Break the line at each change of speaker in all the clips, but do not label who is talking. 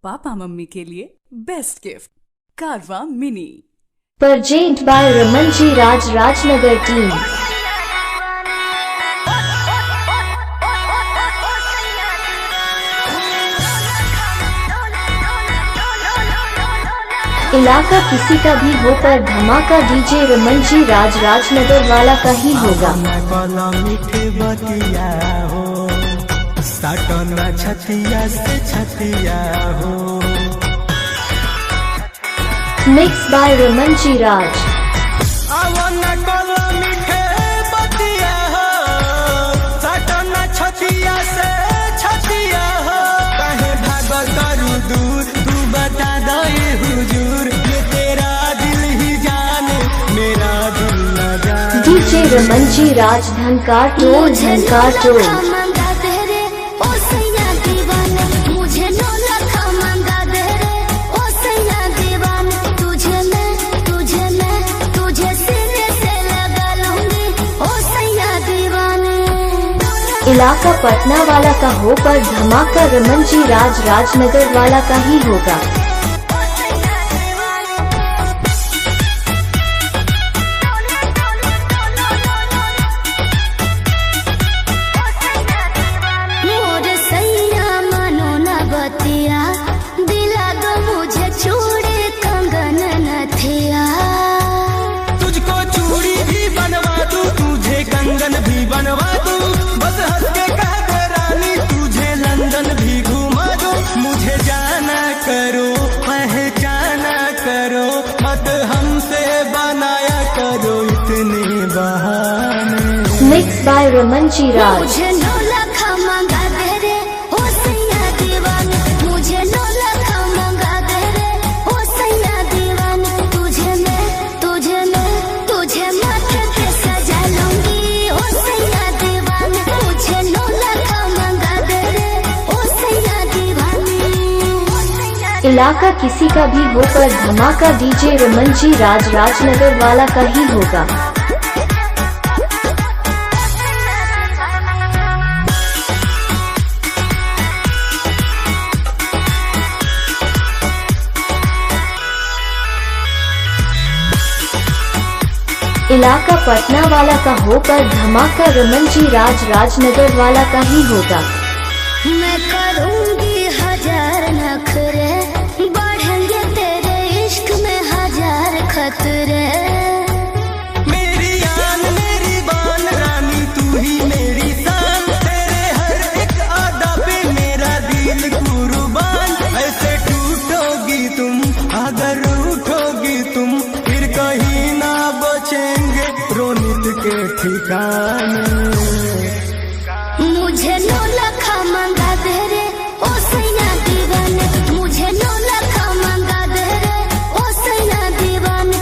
पापा मम्मी के लिए best gift Carvaan mini
present by Raman ji Rajnagar team. इलाका किसी का भी हो पर धमाका डीजे रमन जी राजनगर वाला का ही होगा।
मीठे बतिया हो साटना छतिया से छतिया हो।
मिक्स बाय रमन जी राज।
मीठे बतिया हो साटना छतिया से छतिया हो। कहे भागल करू दूर तू बता दे हुजूर, ये तेरा दिल ही जाने मेरा दिल न जाने।
डीजे रमन जी राज धनकार टोल। इलाका पटना वाला का हो पर धमाका रमन जी राजनगर वाला का ही होगा।
तुझको चूड़ी भी बनवा दूं, तुझे कंगन भी बनवा दूं, बस हंस के कह दे रानी तुझे लंदन भी घुमा दूं। मुझे जाना करो पहचाना करो, मत हमसे बनाया करो इतने बहाने।
मिक्स बाय रमन जी राज। इलाका किसी का भी हो पर धमाका डीजे रमन जी राजनगर वाला का ही होगा। इलाका पटना वाला का हो पर धमाका रमन जी राजनगर वाला का ही होगा।
मैं करूंगी हजार नखरे, बढ़ेंगे तेरे इश्क में हजार खतरे।
मेरी आन मेरी बान रानी तू ही मेरी शान, तेरे हर एक अदा पे मेरा दिल कुर्बान। ऐसे टूटोगी तुम अगर रूठोगी तुम, फिर कहीं ना बचेंगे रोनित के ठिकाने।
मुझे 9 लाख मंगा दे रे ओ सैया दीवाने, मुझे 9 लाख मंगा दे रे ओ सैया दीवाने।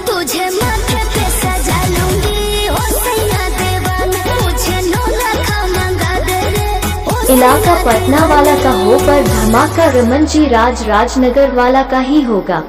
तुझे माथे पे सजा लूंगी ओ सैया दीवाने, मुझे 9 लाख मंगा दे रे ओ।
इलाका पटना वाला का हो पर धमाका रमन जी राजनगर वाला का ही होगा।